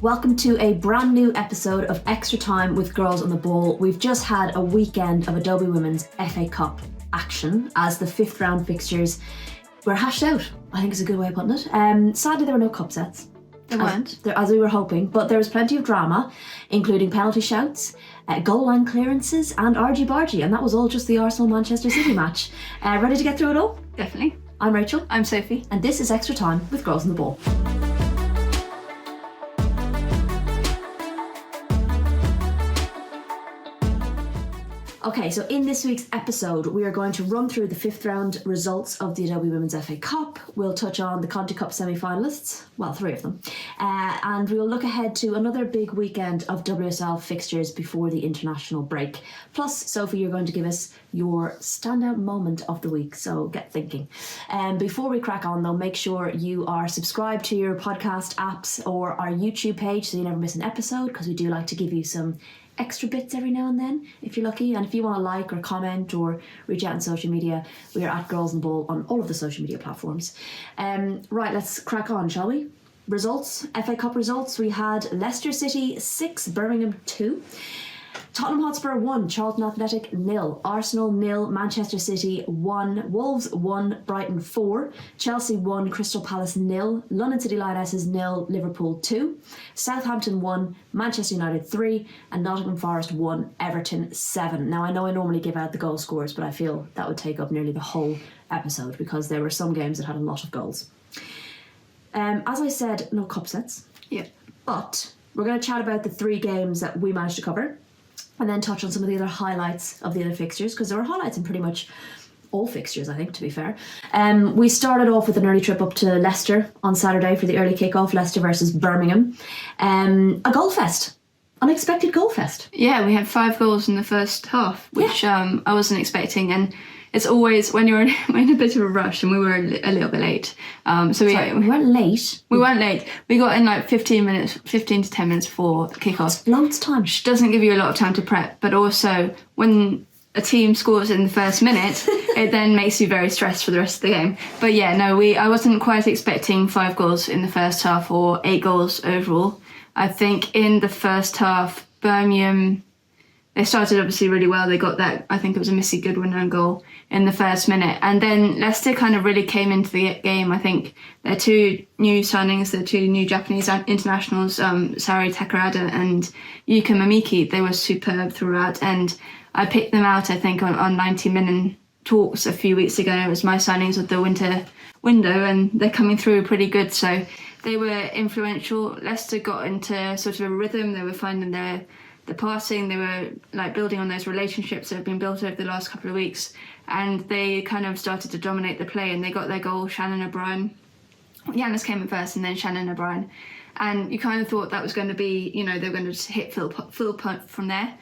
Welcome to a brand new episode of Extra Time with Girls on the Ball. We've just had a weekend of Adobe Women's FA Cup action as the fifth round fixtures were hashed out. I think is a good way of putting it. Sadly, there were no cup sets. There weren't. As we were hoping, but there was plenty of drama, including penalty shouts, goal line clearances and argy-bargy, and that was all just the Arsenal-Manchester City match. Ready to get through it all? Definitely. I'm Rachel. I'm Sophie. And this is Extra Time with Girls on the Ball. Okay, so in this week's episode, we are going to run through the fifth round results of the Adobe Women's FA Cup. We'll touch on the Conti Cup semi-finalists, well, three of them, and we'll look ahead to another big weekend of WSL fixtures before the international break. Plus, Sophie, you're going to give us your standout moment of the week, so get thinking. Before we crack on, though, make sure you are subscribed to your podcast apps or our YouTube page so you never miss an episode, because we do like to give you some extra bits every now and then if you're lucky. And if you want to like or comment or reach out on social media, we are at Girls on the Ball on all of the social media platforms. Right, let's crack on, shall we? Results, FA Cup results. We had Leicester City 6, Birmingham 2. Tottenham Hotspur 1, Charlton Athletic 0, Arsenal 0, Manchester City 1, Wolves 1, Brighton 4, Chelsea 1, Crystal Palace 0, London City Lionesses 0, Liverpool 2, Southampton 1, Manchester United 3, and Nottingham Forest 1, Everton 7. Now, I know I normally give out the goal scores, but I feel that would take up nearly the whole episode because there were some games that had a lot of goals. As I said, no cup sets. Yeah. But we're going to chat about the three games that we managed to cover, and then touch on some of the other highlights of the other fixtures, because there were highlights in pretty much all fixtures, I think, to be fair. We started off with an early trip up to Leicester on Saturday for the early kick-off, Leicester versus Birmingham. A goal fest. Unexpected goal fest. Yeah, we had 5 goals in the first half, which I wasn't expecting, and it's always when you're in a bit of a rush, and we were a little bit late. We weren't late. We weren't late. We got in like 15 to 10 minutes before kick-off. Loads of time. Which doesn't give you a lot of time to prep, but also when a team scores in the first minute, it then makes you very stressed for the rest of the game. But yeah, no, I wasn't quite expecting 5 goals in the first half or 8 goals overall. I think in the first half, Birmingham, they started obviously really well. They got that, I think it was a Missy Goodwin own goal in the first minute. And then Leicester kind of really came into the game. I think their 2 new signings, their 2 new Japanese internationals, Sari Takarada and Yuka Mamiki, they were superb throughout. And I picked them out, I think, on 90 Minute Talks a few weeks ago. It was my signings of the winter window, and they're coming through pretty good. So they were influential. Leicester got into sort of a rhythm. They were finding the passing, they were like building on those relationships that have been built over the last couple of weeks, and they kind of started to dominate the play, and they got their goal, Shannon O'Brien. Yanis came in first and then Shannon O'Brien, and you kind of thought that was going to be, they were going to just hit full punt from there,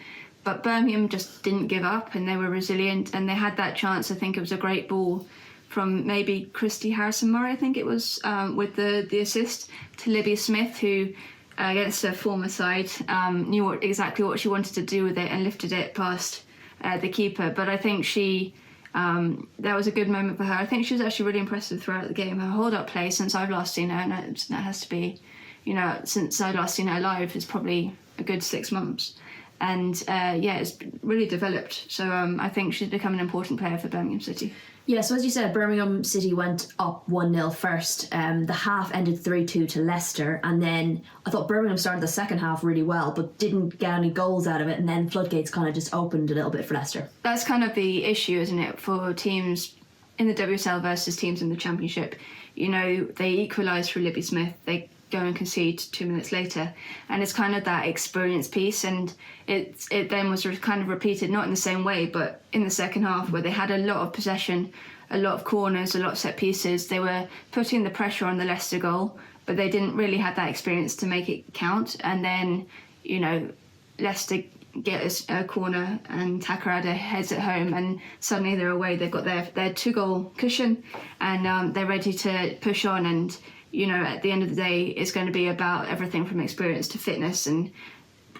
but Birmingham just didn't give up, and they were resilient, and they had that chance. I think it was a great ball from maybe Christy Harrison-Murray, I think it was, with the assist to Libby Smith, who against her former side, knew exactly what she wanted to do with it and lifted it past the keeper. But I think that was a good moment for her. I think she was actually really impressive throughout the game. Her hold-up play since I've last seen her, and that has to be, since I've last seen her live, is probably a good 6 months. And it's really developed. So I think she's become an important player for Birmingham City. Yeah, so as you said, Birmingham City went up 1-0 first. The half ended 3-2 to Leicester, and then I thought Birmingham started the second half really well, but didn't get any goals out of it, and then floodgates kind of just opened a little bit for Leicester. That's kind of the issue, isn't it, for teams in the WSL versus teams in the Championship. They equalise through Libby Smith, they go and concede 2 minutes later, and it's kind of that experience piece, and it then was kind of repeated, not in the same way, but in the second half, where they had a lot of possession, a lot of corners, a lot of set pieces. They were putting the pressure on the Leicester goal, but they didn't really have that experience to make it count. And then Leicester get a corner and Takarada heads it home, and suddenly they're away. They've got their 2-goal cushion, and they're ready to push on. And at the end of the day, it's going to be about everything from experience to fitness, and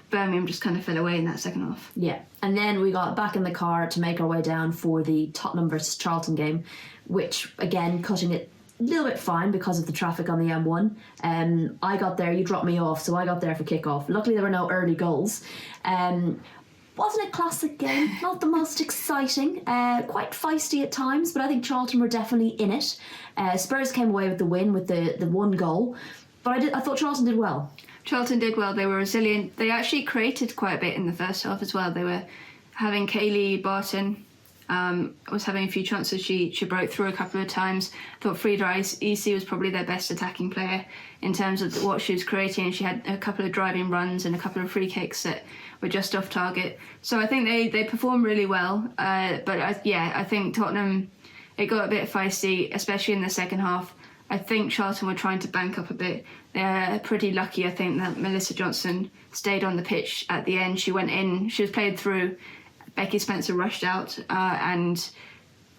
Birmingham just kind of fell away in that second half. Yeah, and then we got back in the car to make our way down for the Tottenham versus Charlton game, which, again, cutting it a little bit fine because of the traffic on the M1. I got there, you dropped me off, so I got there for kick-off. Luckily there were no early goals. Wasn't a classic game, not the most exciting, quite feisty at times, but I think Charlton were definitely in it. Spurs came away with the win with the one goal, but I thought Charlton did well. Charlton did well. They were resilient. They actually created quite a bit in the first half as well. They were having Kaylee Barton was having a few chances. She broke through a couple of times. I thought Frida Isi was probably their best attacking player in terms of what she was creating. She had a couple of driving runs and a couple of free kicks that were just off target. So I think they performed really well. But I think Tottenham, it got a bit feisty, especially in the second half. I think Charlton were trying to bank up a bit. They're pretty lucky, I think, that Melissa Johnson stayed on the pitch at the end. She went in, she was played through. Becky Spencer rushed out and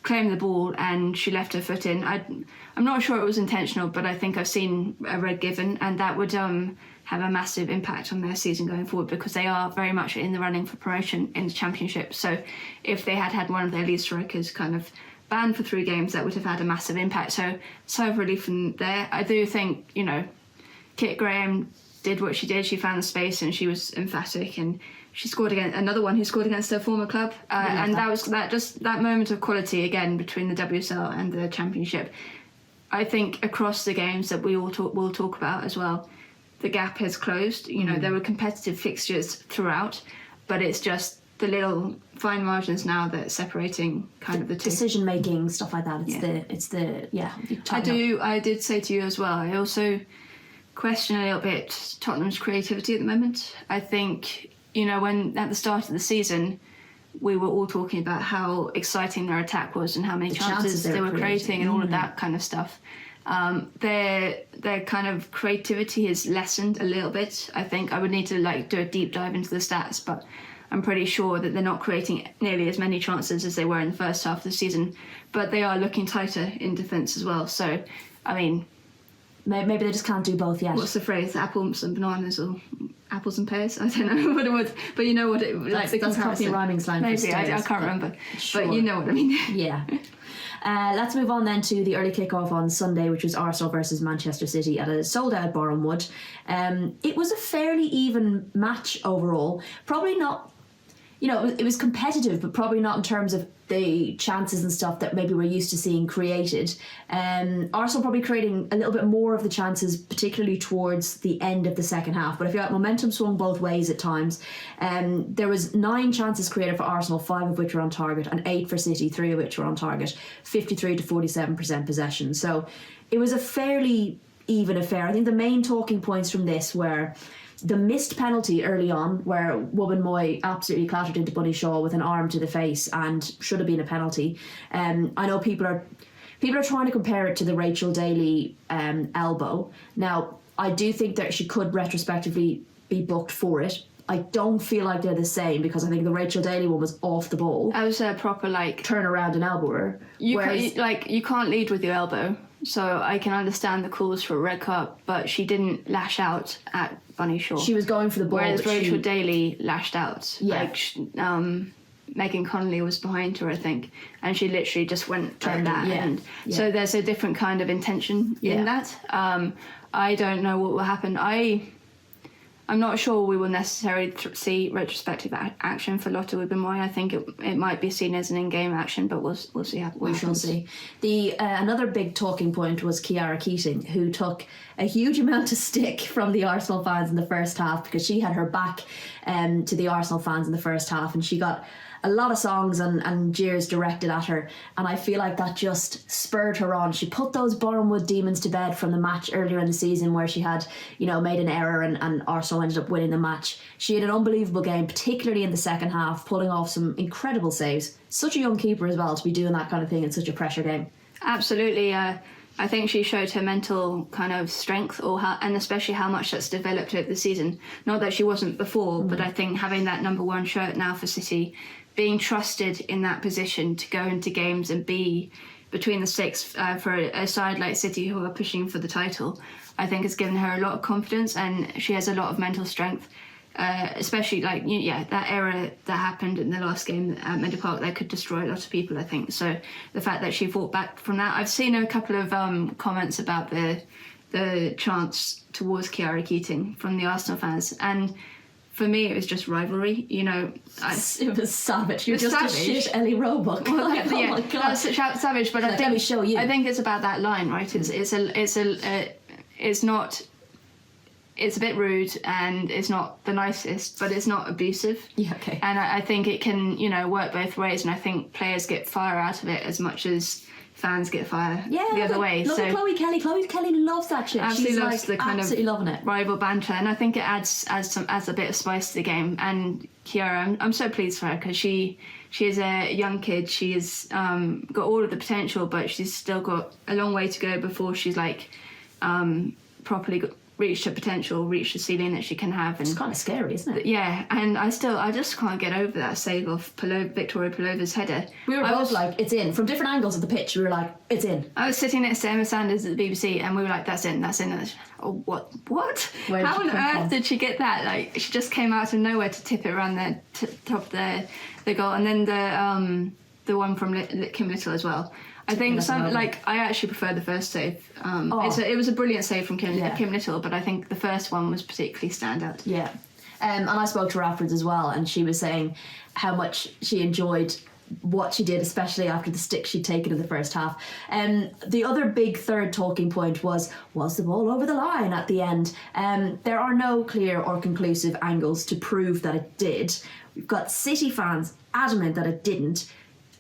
claimed the ball, and she left her foot in. I'm not sure it was intentional, but I think I've seen a red given, and that would have a massive impact on their season going forward, because they are very much in the running for promotion in the Championship. So if they had one of their lead strikers kind of banned for 3 games, that would have had a massive impact. So sigh of relief from there. I do think, Kit Graham did what she did. She found the space and she was emphatic, and she scored against another one who scored against her former club. And that was that moment of quality again between the WSL and the Championship. I think across the games that will talk about as well, the gap has closed. There were competitive fixtures throughout, but it's just the little fine margins now that are separating kind of the two. Decision making, stuff like that. I did say to you as well, I also question a little bit Tottenham's creativity at the moment. I think, when at the start of the season, we were all talking about how exciting their attack was and how many chances they were creating and all of that kind of stuff. Their kind of creativity has lessened a little bit. I think I would need to do a deep dive into the stats, but I'm pretty sure that they're not creating nearly as many chances as they were in the first half of the season. But they are looking tighter in defence as well. So, I mean, maybe they just can't do both yet. What's the phrase? Apples and bananas, or apples and pears? I don't know what it was, but you know what it that's, the that's comparison. rhyming slang. Maybe I can't remember, sure. But you know what I mean. Yeah. Let's move on then to the early kick-off on Sunday, which was Arsenal versus Manchester City at a sold-out Boreham Wood. It was a fairly even match overall. Probably not. It was competitive, but probably not in terms of the chances and stuff that maybe we're used to seeing created. Arsenal probably creating a little bit more of the chances, particularly towards the end of the second half. But I feel like momentum swung both ways at times. There was 9 chances created for Arsenal, 5 of which were on target, and 8 for City, 3 of which were on target. 53 to 47% possession. So it was a fairly even affair. I think the main talking points from this were the missed penalty early on, where Woman Moy absolutely clattered into Bunny Shaw with an arm to the face and should have been a penalty. I know people are trying to compare it to the Rachel Daly elbow. Now, I do think that she could retrospectively be booked for it. I don't feel like they're the same, because I think the Rachel Daly one was off the ball. That was a proper turn around and elbow her. You can't lead with your elbow. So I can understand the calls for a red card, but she didn't lash out at Bunny Shaw. She was going for the ball. Whereas Rachel Daly lashed out. Yeah. Megan Connolly was behind her, I think, and she literally just went like that. Yeah. So there's a different kind of intention in that. I don't know what will happen. I'm not sure we will necessarily see retrospective action for Lotte Wibben-Moy. I think it might be seen as an in-game action, but we'll see how we shall see. The another big talking point was Kiara Keating, who took a huge amount of stick from the Arsenal fans in the first half, because she had her back to the Arsenal fans in the first half, and she got a lot of songs and jeers directed at her, and I feel like that just spurred her on. She put those Boreham Wood demons to bed from the match earlier in the season, where she had, made an error and Arsenal ended up winning the match. She had an unbelievable game, particularly in the second half, pulling off some incredible saves. Such a young keeper as well, to be doing that kind of thing in such a pressure game. Absolutely. I think she showed her mental kind of strength, and especially how much that's developed over the season. Not that she wasn't before, but I think having that number 1 shirt now for City, being trusted in that position to go into games and be between the sticks for a side like City who are pushing for the title, I think has given her a lot of confidence, and she has a lot of mental strength. especially like that error that happened in the last game at Meadow Park, that could destroy a lot of people, I think. So the fact that she fought back from that, I've seen a couple of comments about the chants towards Chiara Keating from the Arsenal fans, and for me it was just rivalry. It was savage. You're just savage. a shit Ellie Roebuck. Well, Like, oh my god, that's savage. But I think, let me show you. I think it's about that line, right? It's a bit rude and it's not the nicest, but it's not abusive. Yeah, okay. And I think it can, work both ways, and I think players get fire out of it as much as fans get fire the other way. Look at Chloe Kelly. Chloe Kelly loves that shit. Absolutely She's loves the kind absolutely of loving it. rival banter, and I think it adds a bit of spice to the game. And Chiara, I'm so pleased for her, because she is a young kid. She has got all of the potential, but she's still got a long way to go before she's properly reached her potential, reached the ceiling that she can have. And it's kind of scary, isn't it? Yeah, and I just can't get over that save of Victoria Pilova's header. We were both like, it's in. From different angles of the pitch, we were like, it's in. I was sitting next to Emma Sanders at the BBC, and we were like, that's in. Oh, what? How on earth did she get that? Like, she just came out of nowhere to tip it around the top of the goal. And then the one from Kim Little as well. I think I actually prefer the first save. It was a brilliant save from Kim Little, but I think the first one was particularly standout. Yeah. And I spoke to her afterwards as well, and she was saying how much she enjoyed what she did, especially after the stick she'd taken in the first half. The other big third talking point was the ball over the line at the end? There are no clear or conclusive angles to prove that it did. We've got City fans adamant that it didn't,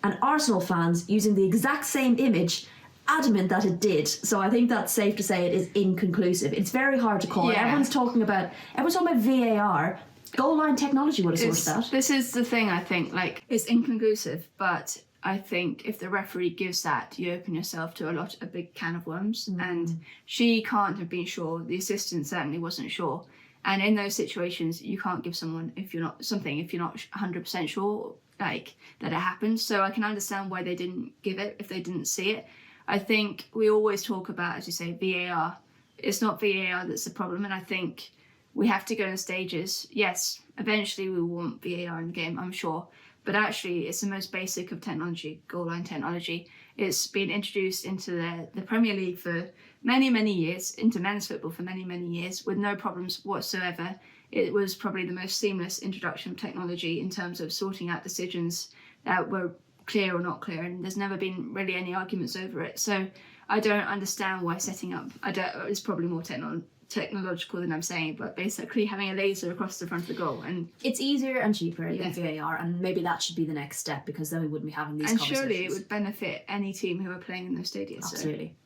and Arsenal fans using the exact same image adamant that it did. So I think that's safe to say it is inconclusive. It's very hard to call. Yeah. Everyone's talking about VAR. Goal line technology would have sourced that. This is the thing, I think, it's inconclusive, but I think if the referee gives that, you open yourself to a big can of worms. And she can't have been sure. The assistant certainly wasn't sure. And in those situations, you can't give someone if you're not 100% sure that it happened. So I can understand why they didn't give it if they didn't see it. I think we always talk about, as you say, VAR. It's not VAR that's the problem, and I think we have to go in stages. Yes, eventually we want VAR in the game, I'm sure, but actually it's the most basic of technology, goal line technology. It's been introduced into the Premier League for many, many years, into men's football for many, many years, with no problems whatsoever. It was probably the most seamless introduction of technology in terms of sorting out decisions that were clear or not clear, and there's never been really any arguments over it. So I don't understand why setting up, it's probably more technological than I'm saying, but basically having a laser across the front of the goal, and it's easier and cheaper than VAR, and maybe that should be the next step, because then we wouldn't be having these conversations. And surely it would benefit any team who are playing in those stadiums. Absolutely.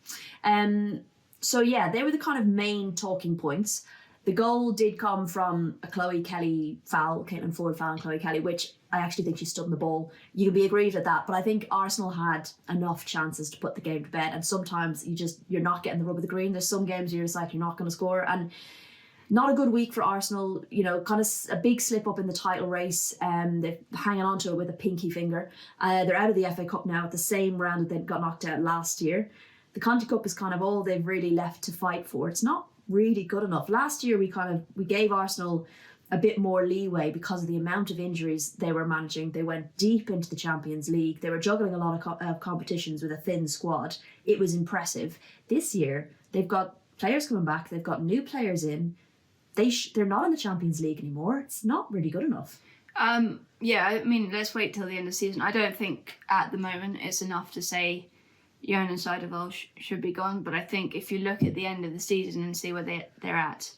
So yeah, they were the kind of main talking points. The goal did come from a Chloe Kelly foul, Caitlin Ford foul on Chloe Kelly, which I actually think she stood in the ball. You can be aggrieved at that, but I think Arsenal had enough chances to put the game to bed, and sometimes you're not getting the rub of the green. There's some games you're just like, you're not going to score, and not a good week for Arsenal. Kind of a big slip up in the title race. They're hanging on to it with a pinky finger. They're out of the FA Cup now at the same round that they got knocked out last year. The Conti Cup is kind of all they've really left to fight for. It's not really good enough. Last year we gave Arsenal a bit more leeway because of the amount of injuries they were managing. They went deep into the Champions League. They were juggling a lot of competitions with a thin squad. It was impressive. This year they've got players coming back. They've got new players in. They're not in the Champions League anymore. It's not really good enough. Let's wait till the end of the season. I don't think at the moment it's enough to say Jon and Standout should be gone, but I think if you look at the end of the season and see where they're at,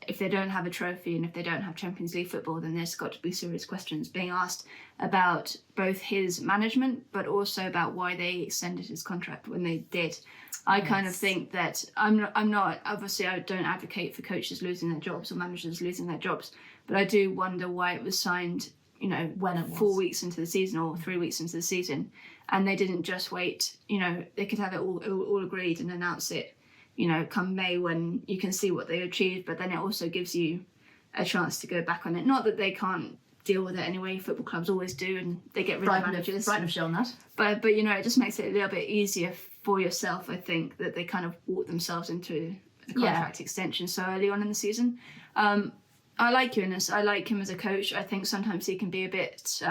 if they don't have a trophy and if they don't have Champions League football, then there's got to be serious questions being asked about both his management, but also about why they extended his contract when they did. I kind of think that I'm not obviously I don't advocate for coaches losing their jobs or managers losing their jobs, but I do wonder why it was signed, when it was 4 weeks into the season or 3 weeks into the season, and they didn't just wait. They could have it all agreed and announce it, come May when you can see what they achieved, but then it also gives you a chance to go back on it. Not that they can't deal with it anyway, football clubs always do, and they get rid of managers. Brighton have shown that. But it just makes it a little bit easier for yourself, I think, that they kind of walked themselves into a contract extension so early on in the season. I like Eunice. I like him as a coach. I think sometimes he can be a bit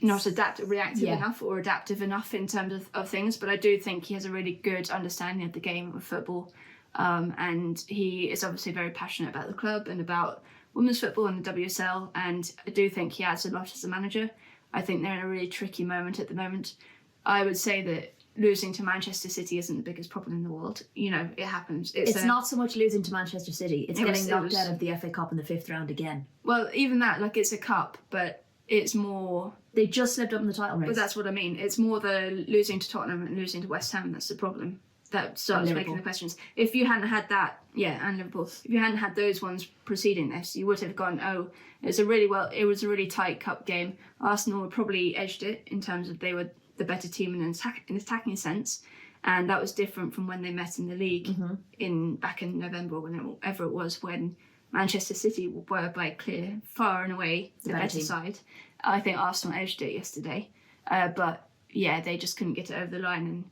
not reactive enough or adaptive enough in terms of things, but I do think he has a really good understanding of the game of football, and he is obviously very passionate about the club and about women's football and the WSL, and I do think he adds a lot as a manager. I think they're in a really tricky moment at the moment. I would say that losing to Manchester City isn't the biggest problem in the world. You know, it happens. It's not so much losing to Manchester City, it's getting knocked out of the FA Cup in the 5th round again. Well, even that, like, it's a cup, but it's more... They just slipped up in the title race. But that's what I mean. It's more the losing to Tottenham and losing to West Ham that's the problem. That starts making the questions. If you hadn't had that, and Liverpool. If you hadn't had those ones preceding this, you would have gone, it was a really tight cup game. Arsenal probably edged it in terms of they were the better team in an attacking sense, and that was different from when they met in the league back in November, whenever it was, when Manchester City were by clear, far and away the better side. I think Arsenal edged it yesterday, but they just couldn't get it over the line, and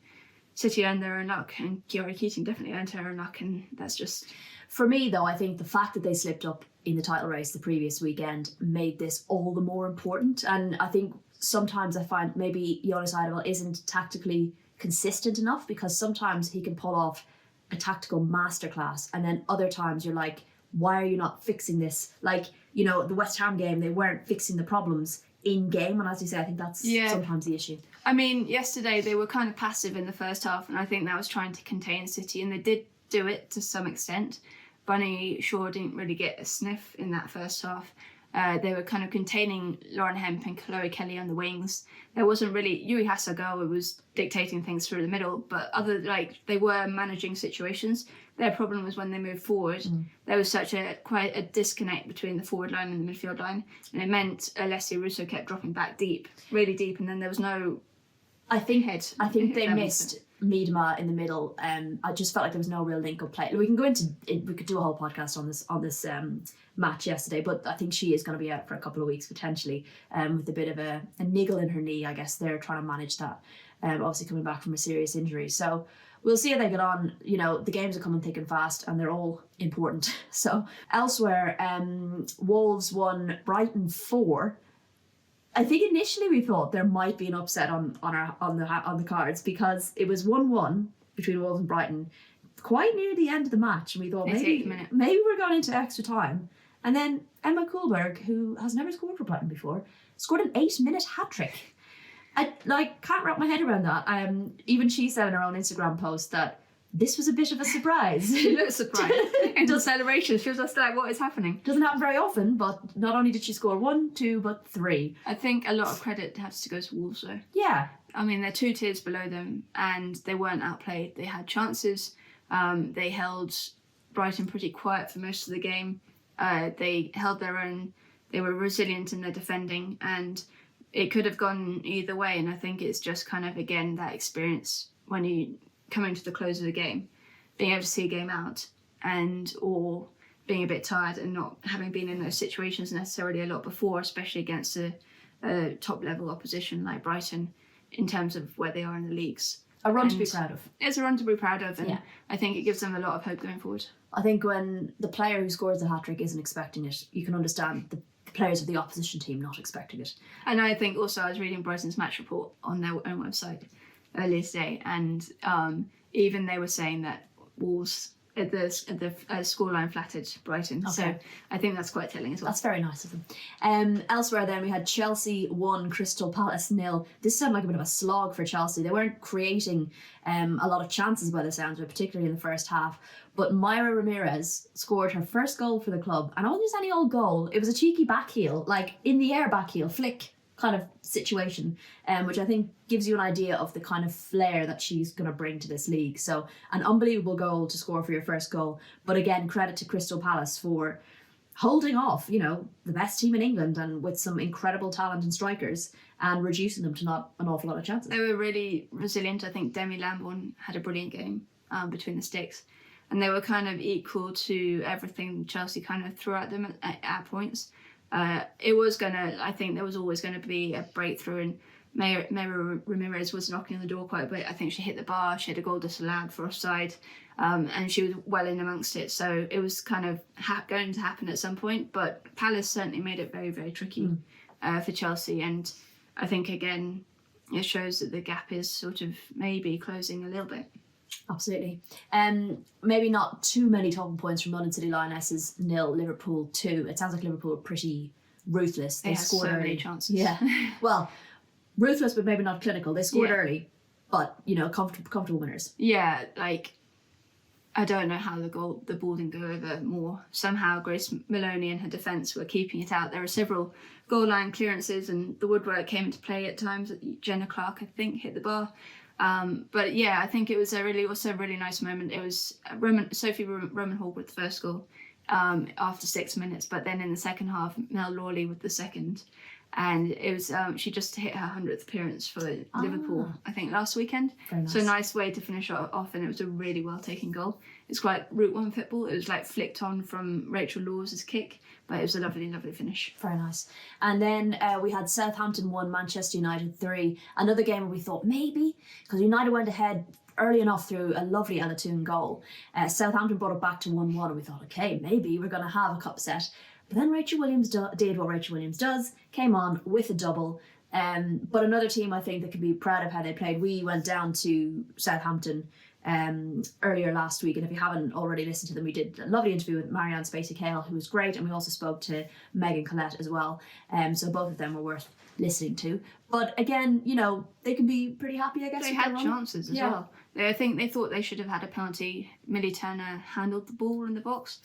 City earned their own luck, and Kiara Keating definitely earned her own luck, and that's just... For me, though, I think the fact that they slipped up in the title race the previous weekend made this all the more important, and I think sometimes I find maybe Jonas Eidevall isn't tactically consistent enough, because sometimes he can pull off a tactical masterclass, and then other times you're like, why are you not fixing this? Like, you know, the West Ham game, they weren't fixing the problems in game, and as you say, I think that's sometimes the issue. I mean, yesterday they were kind of passive in the first half, and I think that was trying to contain City, and they did do it to some extent. Bunny Shaw didn't really get a sniff in that first half. They were kind of containing Lauren Hemp and Chloe Kelly on the wings. There wasn't really... Yui Hasegawa was dictating things through the middle, but they were managing situations. Their problem was when they moved forward, there was quite a disconnect between the forward line and the midfield line, and it meant Alessia Russo kept dropping back really deep, and then there was no... I think they missed Miedema in the middle. I just felt like there was no real link-up play. We could do a whole podcast on this match yesterday, but I think she is going to be out for a couple of weeks potentially, with a bit of a niggle in her knee. I guess they're trying to manage that, obviously coming back from a serious injury. So we'll see how they get on. You know, the games are coming thick and fast, and they're all important. So elsewhere, Wolves won, Brighton 4. I think initially we thought there might be an upset on the cards, because it was 1-1 between Wolves and Brighton quite near the end of the match, and we thought maybe we're going into extra time. And then Emma Kullberg, who has never scored for Brighton before, scored an 8-minute hat-trick. I can't wrap my head around that. Even she said in her own Instagram post that this was a bit of a surprise. She looked surprised. In the celebration, she was just like, what is happening? Doesn't happen very often, but not only did she score 1, 2, but 3. I think a lot of credit has to go to Wolves, though. Yeah. I mean, they're 2 tiers below them, and they weren't outplayed. They had chances. They held Brighton pretty quiet for most of the game. They held their own. They were resilient in their defending, and it could have gone either way. And I think it's just kind of, again, that experience when you coming to the close of the game, being able to see a game out, or being a bit tired and not having been in those situations necessarily a lot before, especially against a top level opposition like Brighton, in terms of where they are in the leagues. A run to be proud of. It's a run to be proud of, and I think it gives them a lot of hope going forward. I think when the player who scores the hat-trick isn't expecting it, you can understand the players of the opposition team not expecting it. And I think also I was reading Brighton's match report on their own website earlier today, and even they were saying that Wolves at the scoreline flattered Brighton. Okay. So I think that's quite telling as well. That's very nice of them. Elsewhere then we had Chelsea 1, Crystal Palace 0. This sounded like a bit of a slog for Chelsea. They weren't creating a lot of chances by the sounds of it, particularly in the first half. But Myra Ramirez scored her first goal for the club, and it wasn't just any old goal. It was a cheeky back heel, like in the air back heel, flick kind of situation, which I think gives you an idea of the kind of flair that she's going to bring to this league. So an unbelievable goal to score for your first goal. But again, credit to Crystal Palace for holding off, you know, the best team in England, and with some incredible talent and strikers, and reducing them to not an awful lot of chances. They were really resilient. I think Demi Lambourne had a brilliant game between the sticks, and they were kind of equal to everything Chelsea kind of threw at them at points. I think there was always going to be a breakthrough, and Ramirez was knocking on the door quite a bit. I think she hit the bar. She had a goal disallowed for offside, and she was well in amongst it. So it was kind of going to happen at some point. But Palace certainly made it very, very tricky for Chelsea. And I think, again, it shows that the gap is sort of maybe closing a little bit. Absolutely. Maybe not too many talking points from London City Lionesses 0, Liverpool 2. It sounds like Liverpool are pretty ruthless. They scored so many chances. Yeah. Well, ruthless, but maybe not clinical. They scored early, but, you know, comfortable winners. Yeah, like, I don't know how the ball didn't go over more. Somehow Grace Maloney and her defence were keeping it out. There were several goal line clearances and the woodwork came into play at times. Jenna Clark, I think, hit the bar. But yeah, I think it was a really nice moment. It was Sophie Roman Hall with the first goal after 6 minutes, but then in the second half, Mel Lawley with the second. And it was she just hit her 100th appearance for Liverpool, I think, last weekend. Very nice. So a nice way to finish off, and it was a really well taken goal. It's quite Route 1 football. It was like flicked on from Rachel Laws' kick, but it was a lovely, lovely finish. Very nice. And then we had Southampton 1, Manchester United 3. Another game where we thought maybe, because United went ahead early enough through a lovely Ella Toone goal. Southampton brought it back to 1-1, and we thought, okay, maybe we're going to have a cup set. But then Rachel Williams did what Rachel Williams does, came on with a double. But another team, I think, that can be proud of how they played. We went down to Southampton earlier last week, and if you haven't already listened to them, we did a lovely interview with Marianne Spacey-Cale, who was great, and we also spoke to Megan Collette as well. So both of them were worth listening to. But again, you know, they can be pretty happy, I guess. They had chances as well. I think they thought they should have had a penalty. Millie Turner handled the ball in the box.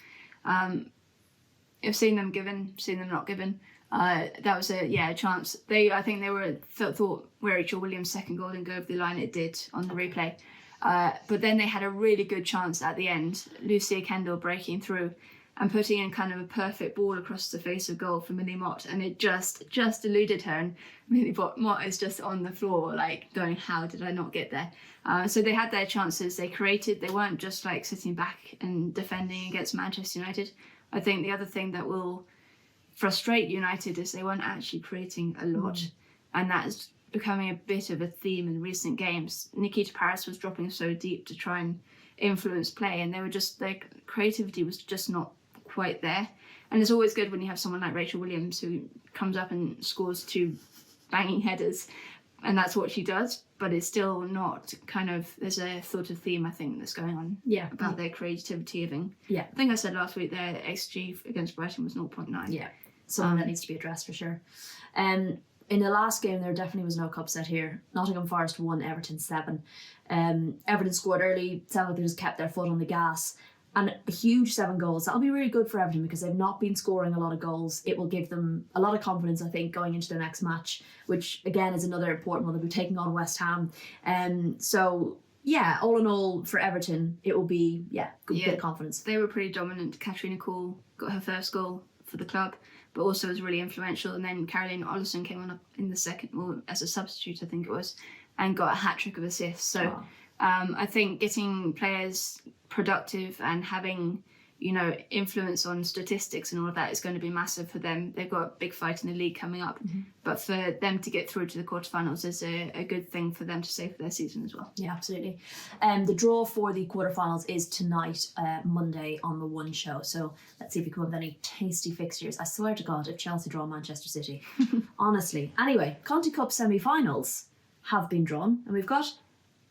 I've seen them given, seen them not given. That was a chance. I think they were thought Rachel Williams' second goal didn't go over the line. It did on the replay. But then they had a really good chance at the end. Lucia Kendall breaking through and putting in kind of a perfect ball across the face of goal for Millie Mott, and it just eluded her, and Millie Mott is just on the floor like going, how did I not get there? So they had their chances. They created. They weren't just like sitting back and defending against Manchester United. I think the other thing that will frustrate United is they weren't actually creating a lot, and that's becoming a bit of a theme in recent games. Nikita Paris was dropping so deep to try and influence play, and their creativity was just not quite there. And it's always good when you have someone like Rachel Williams who comes up and scores 2 banging headers, and that's what she does, but it's still not kind of, there's a sort of theme I think that's going on about their creativity giving. I think I said last week their XG against Brighton was 0.9. Something that needs to be addressed for sure. In the last game, there definitely was no cup set here. Nottingham Forest 1, Everton 7. Everton scored early. Sounded like they just kept their foot on the gas. And a huge 7 goals. That'll be really good for Everton because they've not been scoring a lot of goals. It will give them a lot of confidence, I think, going into their next match, which, again, is another important one. They'll be taking on West Ham. So, yeah, all in all, for Everton, it will be, good bit of confidence. They were pretty dominant. Katrina Cole got her first goal for the club, but also was really influential. And then Caroline Ollison came on in the second, well, as a substitute, I think it was, and got a hat-trick of assists. So I think getting players productive and having, you know, influence on statistics and all of that is going to be massive for them. They've got a big fight in the league coming up, but for them to get through to the quarterfinals is a good thing for them to save for their season as well. Yeah, absolutely. The draw for the quarterfinals is tonight, Monday on the One Show. So let's see if we come up with any tasty fixtures. I swear to God, if Chelsea draw Manchester City, honestly. Anyway, Conti Cup semi-finals have been drawn, and we've got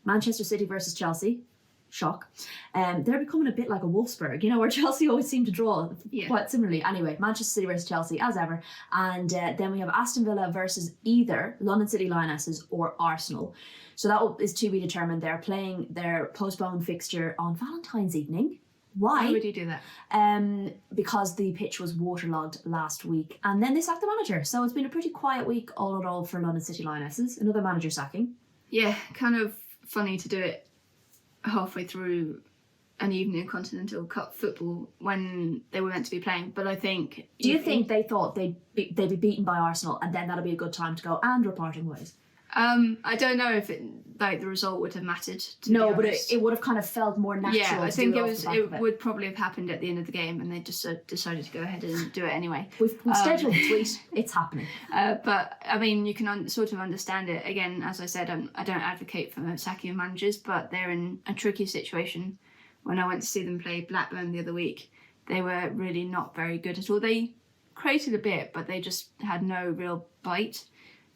Manchester City versus Chelsea. Shock. They're becoming a bit like a Wolfsburg, you know, where Chelsea always seem to draw quite similarly. Anyway, Manchester City versus Chelsea, as ever. And then we have Aston Villa versus either London City Lionesses or Arsenal. So that is to be determined. They're playing their postponed fixture on Valentine's evening. Why? Why would you do that? Because the pitch was waterlogged last week. And then they sacked the manager. So it's been a pretty quiet week all in all for London City Lionesses. Another manager sacking. Yeah, kind of funny to do it halfway through an evening of Continental Cup football when they were meant to be playing. But I think... Do you think they thought they'd be beaten by Arsenal and then that'll be a good time to go and we're parting ways? I don't know if the result would have mattered. No, but it would have kind of felt more natural. Yeah, I think it would probably have happened at the end of the game, and they just decided to go ahead and do it anyway. We've scheduled the tweet. It's happening. But I mean, you can sort of understand it. Again, as I said, I don't advocate for sacking of managers, but they're in a tricky situation. When I went to see them play Blackburn the other week, they were really not very good at all. They created a bit, but they just had no real bite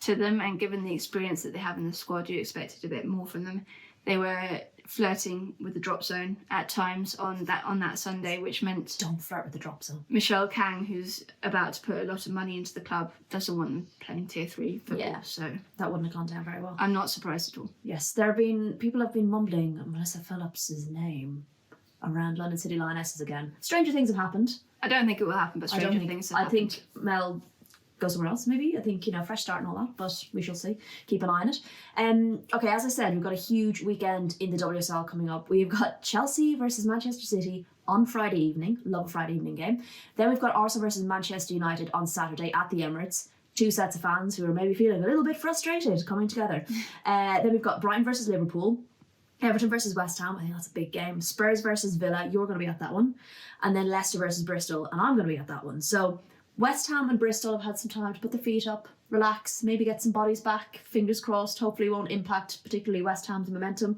to them, and given the experience that they have in the squad, you expected a bit more from them. They were flirting with the drop zone at times on that Sunday, which meant don't flirt with the drop zone. Michelle Kang, who's about to put a lot of money into the club, doesn't want them playing tier 3 football. So that wouldn't have gone down very well. I'm not surprised at all. Yes, people have been mumbling Melissa Phillips' name around London City Lionesses again. Stranger things have happened. I don't think it will happen, but stranger things have happened. I think Mel go somewhere else, maybe. I think, fresh start and all that, but we shall see. Keep an eye on it. Okay, as I said, we've got a huge weekend in the WSL coming up. We've got Chelsea versus Manchester City on Friday evening. Love a Friday evening game. Then we've got Arsenal versus Manchester United on Saturday at the Emirates. 2 sets of fans who are maybe feeling a little bit frustrated coming together. Then we've got Brighton versus Liverpool. Everton versus West Ham, I think that's a big game. Spurs versus Villa, you're going to be at that one. And then Leicester versus Bristol, and I'm going to be at that one. So West Ham and Bristol have had some time to put their feet up, relax, maybe get some bodies back. Fingers crossed, hopefully it won't impact particularly West Ham's momentum.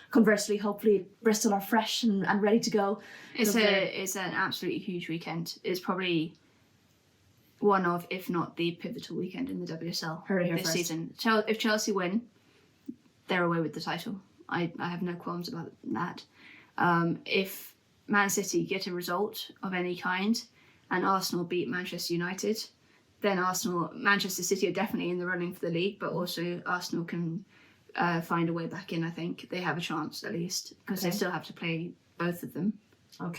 Conversely, hopefully Bristol are fresh and ready to go. It's an absolutely huge weekend. It's probably one of, if not the pivotal weekend in the WSL this season. If Chelsea win, they're away with the title. I have no qualms about that. If Man City get a result of any kind and Arsenal beat Manchester United, then Manchester City are definitely in the running for the league, but also Arsenal can find a way back in. I think they have a chance at least, because they still have to play both of them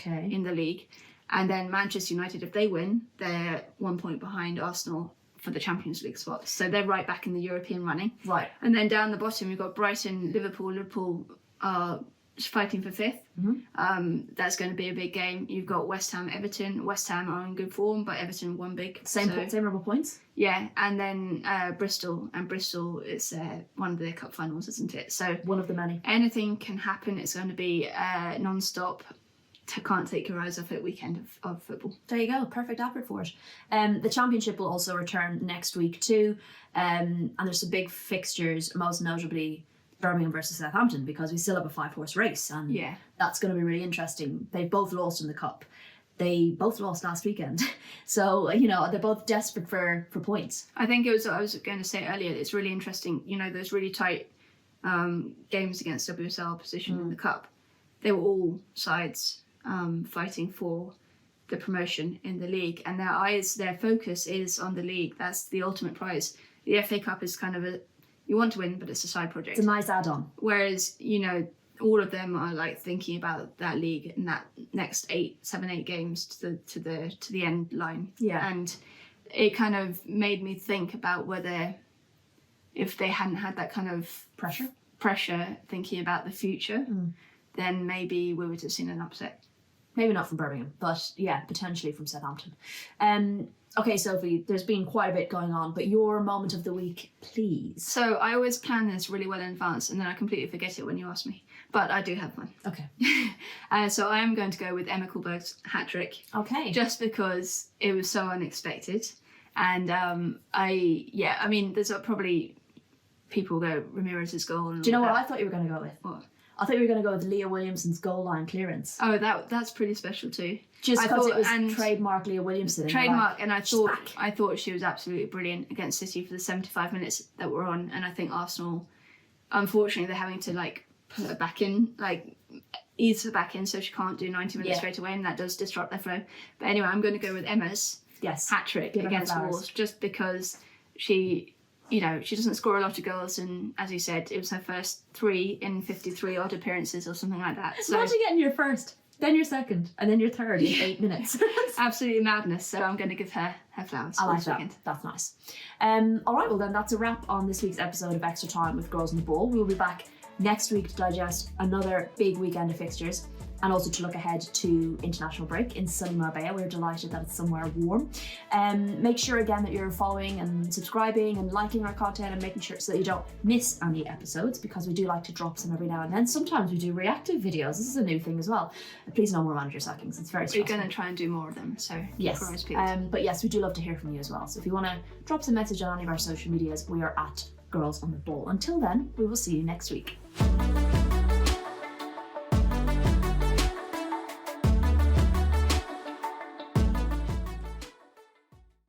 in the league. And then Manchester United, if they win, they're 1 point behind Arsenal for the Champions League spots. So they're right back in the European running. Right. And then down the bottom, we've got Brighton, Liverpool. Liverpool are fighting for 5th. Mm-hmm. That's going to be a big game. You've got West Ham, Everton. West Ham are in good form, but Everton won big. Same number of points? Yeah. And then Bristol. And Bristol is one of their cup finals, isn't it? So one of the many. Anything can happen. It's going to be non-stop. Can't take your eyes off it weekend of football. There you go, perfect advert for it. The Championship will also return next week too, and there's some big fixtures, most notably Birmingham versus Southampton, because we still have a 5-horse race, and that's going to be really interesting. They've both lost in the cup. They both lost last weekend, so they're both desperate for points. I think I was going to say earlier, it's really interesting. Those really tight games against WSL opposition in the cup. They were all sides fighting for the promotion in the league, and their focus is on the league. That's the ultimate prize. The FA Cup is kind of you want to win, but it's a side project. It's a nice add-on. Whereas all of them are like thinking about that league in that next 7-8 games to the end line. Yeah, and it kind of made me think about whether if they hadn't had that kind of pressure thinking about the future, then maybe we would have seen an upset. Maybe not from Birmingham, but yeah, potentially from Southampton. Okay, Sophie, there's been quite a bit going on, but your moment of the week, please. So I always plan this really well in advance, and then I completely forget it when you ask me. But I do have one. Okay. So I am going to go with Emma Kullberg's hat-trick. Okay. Just because it was so unexpected. And there's probably people go Ramirez's goal. And do you know what I thought you were going to go with? What? I thought you were going to go with Leah Williamson's goal line clearance. Oh, that's pretty special too. Just because it was trademark Leah Williamson. Trademark, and I thought she was absolutely brilliant against City for the 75 minutes that were on. And I think Arsenal, unfortunately, they're having to put her back in, ease her back in, so she can't do 90 minutes straight away, and that does disrupt their flow. But anyway, I'm going to go with Emma's hat-trick against Wolves, just because she doesn't score a lot of goals, and as you said, it was her first 3 in 53 odd appearances or something like that. So imagine getting your first, then your second, and then your third in 8 minutes. Absolutely madness. So I'm going to give her flowers. I like that. That's nice. All right, well then that's a wrap on this week's episode of Extra Time with Girls on the Ball. We'll be back next week to digest another big weekend of fixtures, and also to look ahead to international break in sunny Marbella. We're delighted that it's somewhere warm. Make sure again that you're following and subscribing and liking our content and making sure so that you don't miss any episodes, because we do like to drop some every now and then. Sometimes we do reactive videos. This is a new thing as well. Please no more manager sackings. It's very stressful. We're going to try and do more of them, so yes. for us, please. But yes, we do love to hear from you as well. So if you want to drop us a message on any of our social medias, we are at Girls on the Ball. Until then, we will see you next week.